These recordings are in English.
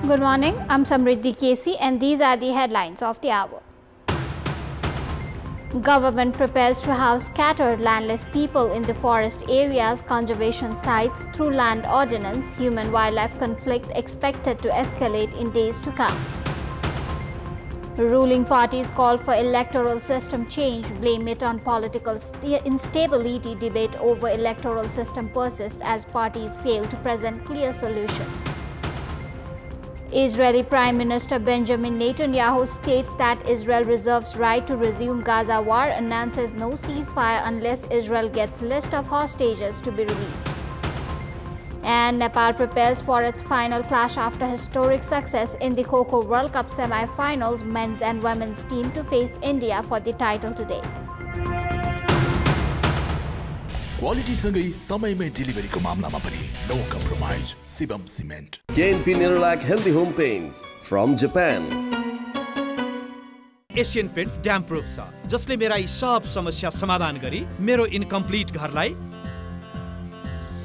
Good morning, I'm Samriddhi K.C. and these are the headlines of the hour. Government prepares to house scattered landless people in the forest areas, conservation sites through land ordinance. Human-wildlife conflict expected to escalate in days to come. Ruling parties call for electoral system change, blame it on political instability. Debate over electoral system persists as parties fail to present clear solutions. Israeli Prime Minister Benjamin Netanyahu states that Israel reserves right to resume Gaza war, announces no ceasefire unless Israel gets list of hostages to be released. And Nepal prepares for its final clash after historic success in the Kho-Kho World Cup semi-finals. Men's and women's team to face India for the title today. Quality सँगै समयमै डेलिभरीको मामलामा पनि no compromise Shivam cement KNP Nerolac Healthy Home Paints from Japan. Asian paints damp proof छ जसले मेरा यी सब समस्या समाधान गरी मेरो इनकम्प्लिट घरलाई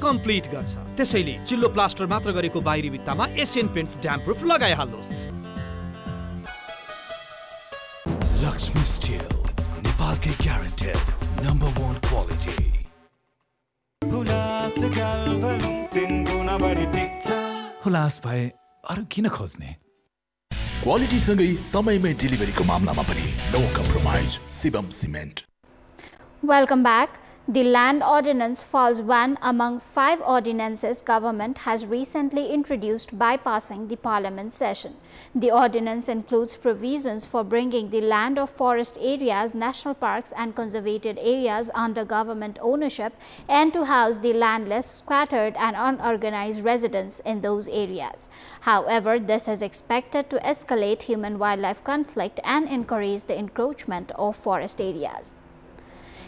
कम्प्लिट गर्छ। त्यसैले चिल्लो प्लास्टर मात्र गरेको बाहिरी भित्तामा एशियन पेन्ट्स ड्याम प्रुफ लगाइहाल्नुहोस्। लक्ष्मी स्टिल नेपालकै ग्यारेन्टेड नम्बर 1 क्वालिटी। हुलास भए अरु किन खोज्ने? क्वालिटी सँगै समयमै डेलिभरीको मामलामा पनि no compromise Shivam cement. Welcome back. The Land Ordinance falls one among 5 ordinances government has recently introduced bypassing the parliament session. The ordinance includes provisions for bringing the land of forest areas, national parks and conservated areas under government ownership and to house the landless, scattered and unorganized residents in those areas. However, this is expected to escalate human-wildlife conflict and encourage the encroachment of forest areas.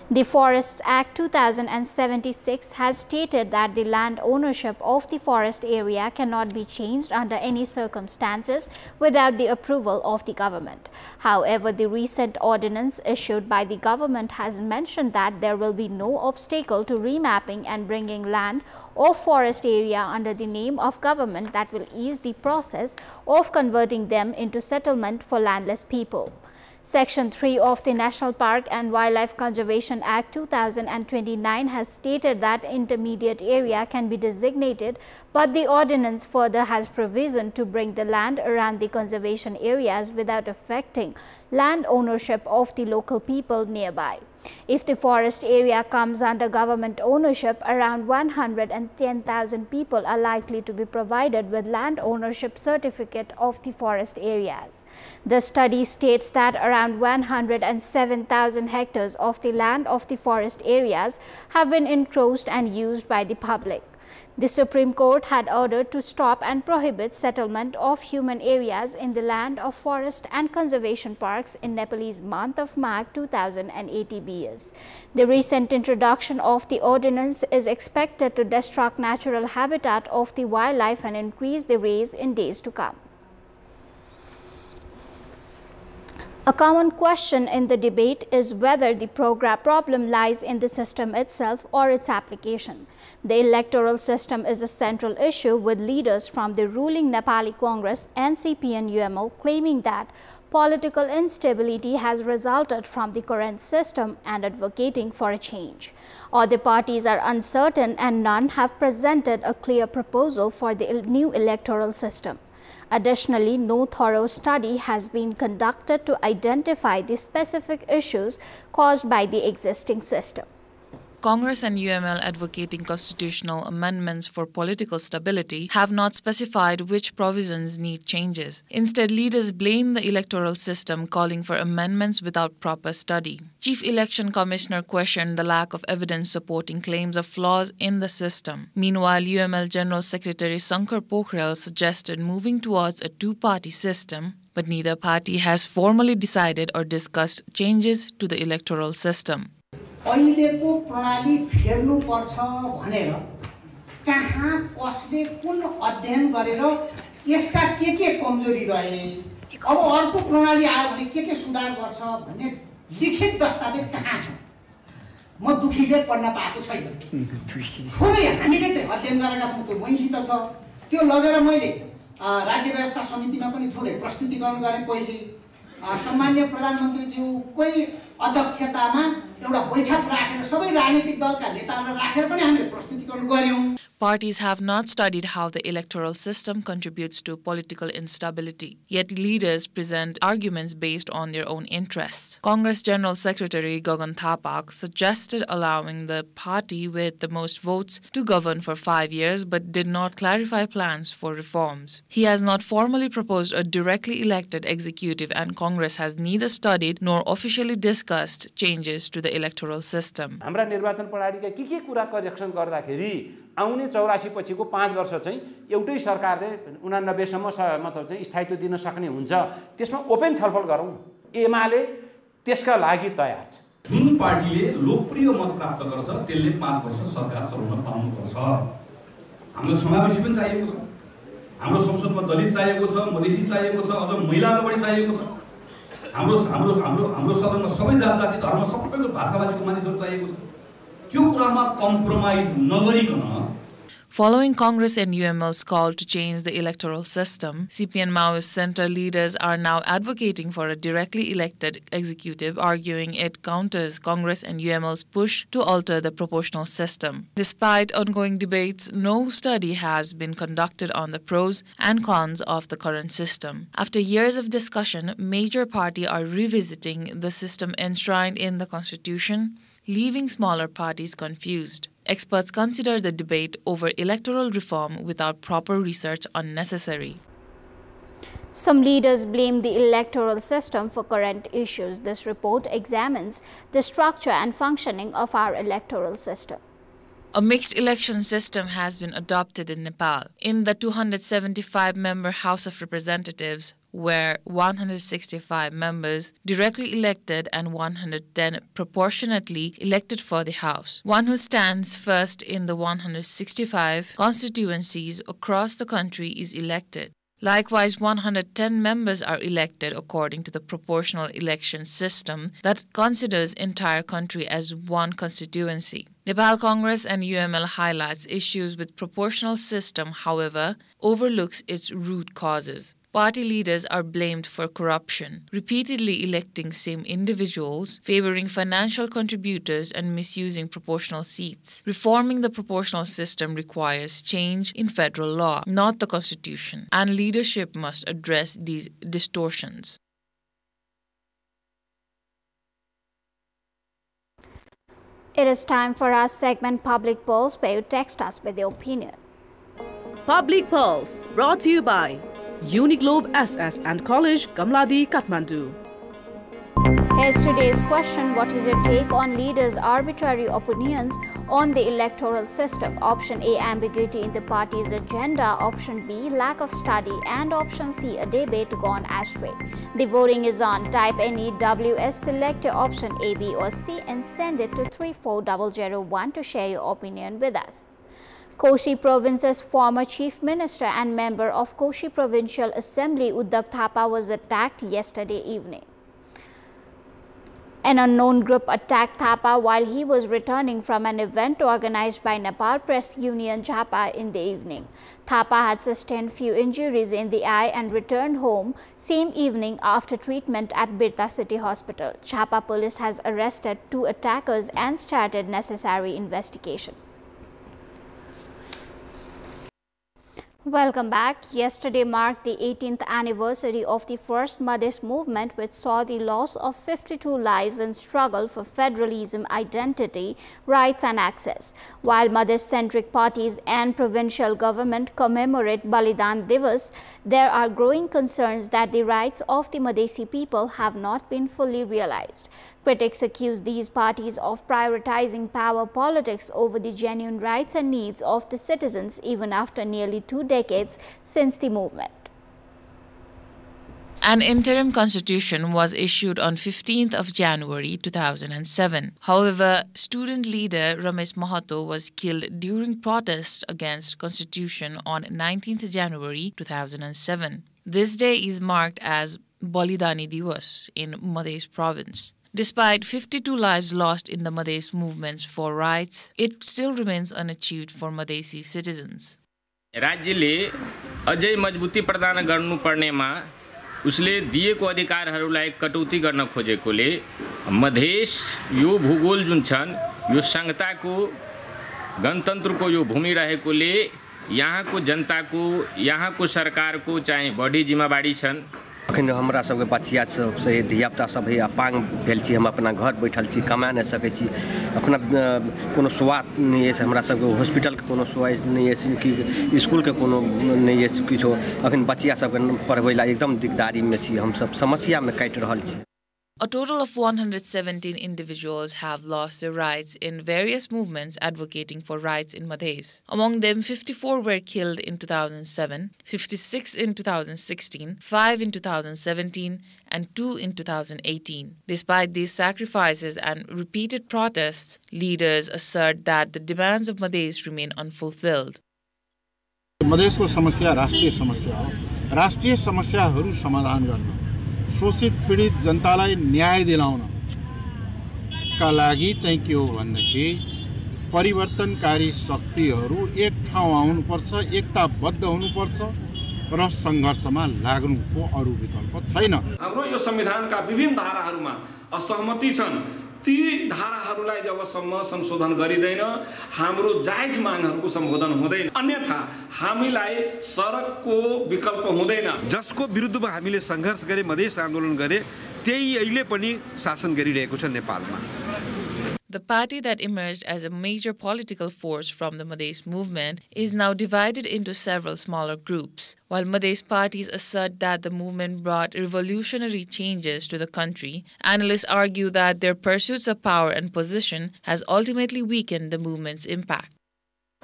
The Forests Act 2076 has stated that the land ownership of the forest area cannot be changed under any circumstances without the approval of the government. However, the recent ordinance issued by the government has mentioned that there will be no obstacle to remapping and bringing land of forest area under the name of government that will ease the process of converting them into settlement for landless people. Section 3 of the National Park and Wildlife Conservation Act 2029 has stated that intermediate area can be designated, but the ordinance further has provision to bring the land around the conservation areas without affecting land ownership of the local people nearby. If the forest area comes under government ownership, around 110,000 people are likely to be provided with land ownership certificate of the forest areas. The study states that around 107,000 hectares of the land of the forest areas have been encroached and used by the public. The Supreme Court had ordered to stop and prohibit settlement of human areas in the land of forest and conservation parks in Nepalese month of March 2080 BS. The recent introduction of the ordinance is expected to destruct natural habitat of the wildlife and increase the raise in days to come. A common question in the debate is whether the problem lies in the system itself or its application. The electoral system is a central issue, with leaders from the ruling Nepali Congress, NCP and UML claiming that political instability has resulted from the current system and advocating for a change. Other parties are uncertain and none have presented a clear proposal for the new electoral system. Additionally, no thorough study has been conducted to identify the specific issues caused by the existing system. Congress and UML advocating constitutional amendments for political stability have not specified which provisions need changes. Instead, leaders blame the electoral system, calling for amendments without proper study. Chief Election Commissioner questioned the lack of evidence supporting claims of flaws in the system. Meanwhile, UML General Secretary Shankar Pokhrel suggested moving towards a two-party system, but neither party has formally decided or discussed changes to the electoral system. अहिलेको प्रणाली फेर्नु पर्छ भनेर कहाँ कसले कुन अध्ययन गरेर यसका के कमजोरी रहे अब अर्को प्रणाली आयो भने के सुधार गर्छ भन्ने लिखित दस्तावेज कहाँ छ म दुखीले पढ्न पाएको छैन थोरै हामीले चाहिँ अध्ययन गरेका छौं त्यो मैसित छ त्यो लगेर मैले राज्य व्यवस्था समितिमा पनि थोरै प्रस्तुतिकरण गरे पहिले सम्माननीय प्रधानमन्त्रीज्यूकै अध्यक्षतामा एउटा बैठक राखेर सबै राजनीतिक दलका नेताहरूलाई राखेर पनि हामीले प्रस्तुतिकरण गर्यौं। Parties have not studied how the electoral system contributes to political instability, yet leaders present arguments based on their own interests. Congress General Secretary Gagan Thapak suggested allowing the party with the most votes to govern for 5 years but did not clarify plans for reforms. He has not formally proposed a directly elected executive, and Congress has neither studied nor officially discussed changes to the electoral system. हाम्रा निर्वाचन प्रणालीका के कुरा correction गर्दाखेरि आउने 84 पछिको 5 वर्ष चाहिँ एउटै सरकारले 89 सम्म मतलब चाहिँ स्थायित्व दिन सक्ने हुन्छ। त्यसमा ओपन छलफल गरौँ। एमाले त्यसका लागि तयार छ। जुन पार्टीले लोकप्रिय मत प्राप्त गर्छ त्यसले 5 वर्ष सरकार चलाउन पाउनुपर्छ। हाम्रो समावेशी पनि चाहिएको छ। हाम्रो संसदमा दलित चाहिएको छ, मधेसी चाहिएको छ, अझ महिला बढी चाहिएको छ। हाम्रो सदनमा सबै जाति धर्म सबैको भाषाभाषीको मानिसहरू चाहिएको छ। त्यो कुरामा कम्प्रोमाइज नगरिकन Following Congress and UML's call to change the electoral system, CPN Maoist Center leaders are now advocating for a directly elected executive, arguing it counters Congress and UML's push to alter the proportional system. Despite ongoing debates, no study has been conducted on the pros and cons of the current system. After years of discussion, major parties are revisiting the system enshrined in the Constitution, leaving smaller parties confused. Experts consider the debate over electoral reform without proper research unnecessary. Some leaders blame the electoral system for current issues. This report examines the structure and functioning of our electoral system. A mixed election system has been adopted in Nepal. In the 275-member House of Representatives, where 165 members directly elected and 110 proportionately elected for the House. One who stands first in the 165 constituencies across the country is elected. Likewise, 110 members are elected according to the proportional election system that considers entire country as one constituency. Nepal Congress and UML highlights issues with proportional system, however, overlooks its root causes. Party leaders are blamed for corruption, repeatedly electing same individuals, favoring financial contributors, and misusing proportional seats. Reforming the proportional system requires change in federal law, not the Constitution, and leadership must address these distortions. It is time for our segment Public Polls, where you text us with your opinion. Public Polls, brought to you by Uniglobe SS and College, Kamladi, Kathmandu. Here's today's question. What is your take on leaders' arbitrary opinions on the electoral system? Option A, ambiguity in the party's agenda. Option B, lack of study. And option C, a debate gone astray. The voting is on. Type any WS, select your option A, B or C and send it to 34001 to share your opinion with us. Koshi Province's former Chief Minister and member of Koshi Provincial Assembly Uddhav Thapa was attacked yesterday evening. An unknown group attacked Thapa while he was returning from an event organized by Nepal Press Union Jhapa in the evening. Thapa had sustained few injuries in the eye and returned home same evening after treatment at Birta City Hospital. Jhapa police has arrested 2 attackers and started necessary investigation. Welcome back. Yesterday marked the 18th anniversary of the first Madhes movement, which saw the loss of 52 lives in struggle for federalism, identity, rights and access. While Madhes-centric parties and provincial government commemorate Balidan Divas, there are growing concerns that the rights of the Madhesi people have not been fully realized. Critics accuse these parties of prioritizing power politics over the genuine rights and needs of the citizens even after nearly 2 decades since the movement. An interim constitution was issued on 15th of January 2007. However, student leader Ramesh Mahato was killed during protests against constitution on 19th January 2007. This day is marked as Balidani Divas in Madhes province. Despite 52 lives lost in the Madhes movements for rights, it still remains unachieved for Madhesi citizens. राज्यले अझै मजबुती प्रदान गर्नुपर्नेमा उसले दिएको अधिकारहरूलाई कटौती गर्न खोजेकोले मधेस यो भूगोल जुन छन् यो संघताको गणतन्त्रको यो भूमि रहेकोले यहाँको जनताको यहाँको सरकारको चाहिँ बढी जिम्मेवारी छन्। अखन हमरा सबके बचिया सब से धियापुता सब है अपांग भेल छी, हम अपना घर बैठल छी, कमा नहीं सकै छी, अपना कोनो स्वास्थ्य नहीं है, हमरा सबके हॉस्पिटल के कोनो स्वास्थ्य नहीं है कि स्कूल के कोनो नहीं है किछो। अखन बचिया सबके पढ़बै ला एकदम दिकदारी में छी, हम सब समस्या में काटि रहल छी। A total of 117 individuals have lost their rights in various movements advocating for rights in Madhes. Among them, 54 were killed in 2007, 56 in 2016, 5 in 2017, and 2 in 2018. Despite these sacrifices and repeated protests, leaders assert that the demands of Madhes remain unfulfilled. Madhesh को समस्या राष्ट्रिय समस्या हो। राष्ट्रिय समस्याहरू समाधान गर्न, शोषित पीडित जनतालाई न्याय दिलाउन का लागि चाहिँ के हो भन्दाखेरि परिवर्तनकारी शक्तिहरू एक ठाउँ आउनुपर्छ, एकताबद्ध हुनुपर्छ र सङ्घर्षमा लाग्नुको अरू विकल्प छैन। हाम्रो यो संविधानका विभिन्न धाराहरूमा असहमति छन्, ती धाराहरूलाई जबसम्म संशोधन गरिदैन हाम्रो जायज मागहरूको सम्बोधन हुँदैन, अन्यथा हामीलाई सडकको विकल्प हुँदैन। जसको विरुद्धमा हामीले सङ्घर्ष गरे, मधेस आन्दोलन गरे, त्यही अहिले पनि शासन गरिरहेको छ नेपालमा। The party that emerged as a major political force from the Madhes movement is now divided into several smaller groups. While Madhes parties assert that the movement brought revolutionary changes to the country, analysts argue that their pursuits of power and position has ultimately weakened the movement's impact.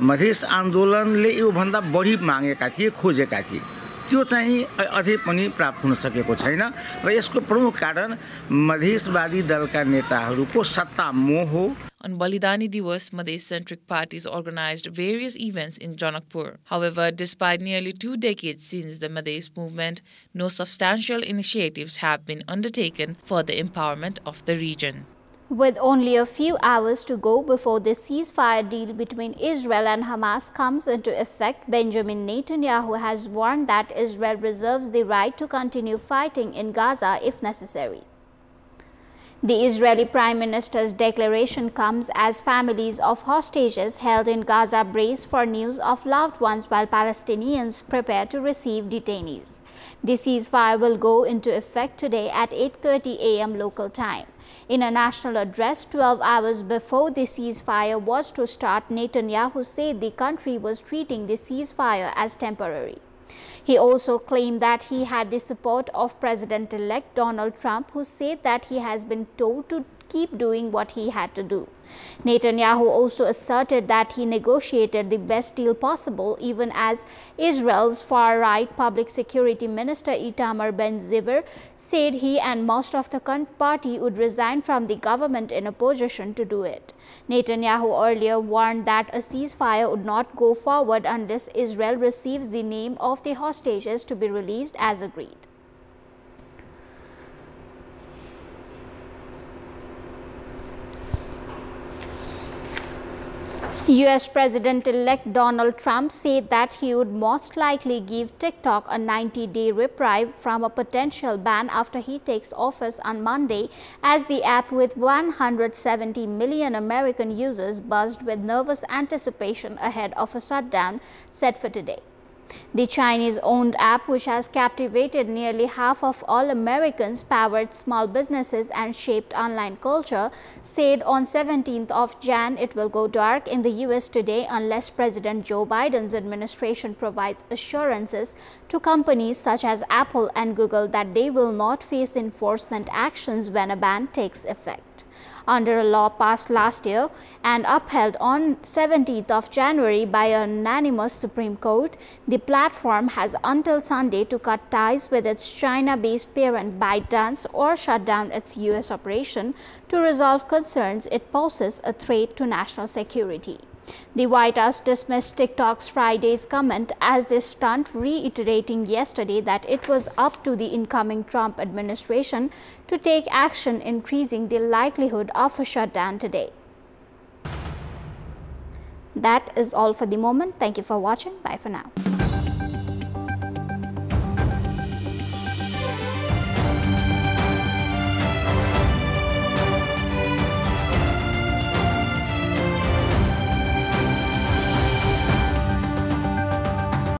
Madhesh आन्दोलनले यो भन्दा बढी मागेका थिए, खोजेका थिए, त्यो चाहिँ अझै पनि प्राप्त हुन सकेको छैन र यसको प्रमुख कारण मधेसवादी दलका नेताहरूको सत्ता मोह हो। On Balidani Divas, Madhes-centric parties organized various events in Janakpur. However, despite nearly 2 decades since the Madhes movement, no substantial initiatives have been undertaken for the empowerment of the region. With only a few hours to go before the ceasefire deal between Israel and Hamas comes into effect, Benjamin Netanyahu has warned that Israel reserves the right to continue fighting in Gaza if necessary. The Israeli Prime Minister's declaration comes as families of hostages held in Gaza brace for news of loved ones while Palestinians prepare to receive detainees. The ceasefire will go into effect today at 8:30 a.m. local time. In a national address 12 hours before the ceasefire was to start, Netanyahu said the country was treating the ceasefire as temporary. He also claimed that he had the support of President-elect Donald Trump, who said that he has been told to keep doing what he had to do. Netanyahu also asserted that he negotiated the best deal possible, even as Israel's far-right public security minister Itamar Ben-Gvir said he and most of the party would resign from the government in opposition to do it. Netanyahu earlier warned that a ceasefire would not go forward unless Israel receives the name of the hostages to be released as agreed. US President-elect Donald Trump said that he would most likely give TikTok a 90-day reprieve from a potential ban after he takes office on Monday, as the app with 170 million American users buzzed with nervous anticipation ahead of a shutdown set for today. The Chinese-owned app, which has captivated nearly half of all Americans, powered small businesses and shaped online culture, said on 17th of Jan it will go dark in the US today unless President Joe Biden's administration provides assurances to companies such as Apple and Google that they will not face enforcement actions when a ban takes effect. Under a law passed last year and upheld on 17th of January by a unanimous Supreme Court, the platform has until Sunday to cut ties with its China-based parent ByteDance or shut down its US operation to resolve concerns it poses a threat to national security. The White House dismissed TikTok's Friday's comment as this stunt, reiterating yesterday that it was up to the incoming Trump administration to take action, increasing the likelihood of a shutdown today. That is all for the moment. Thank you for watching. Bye for now.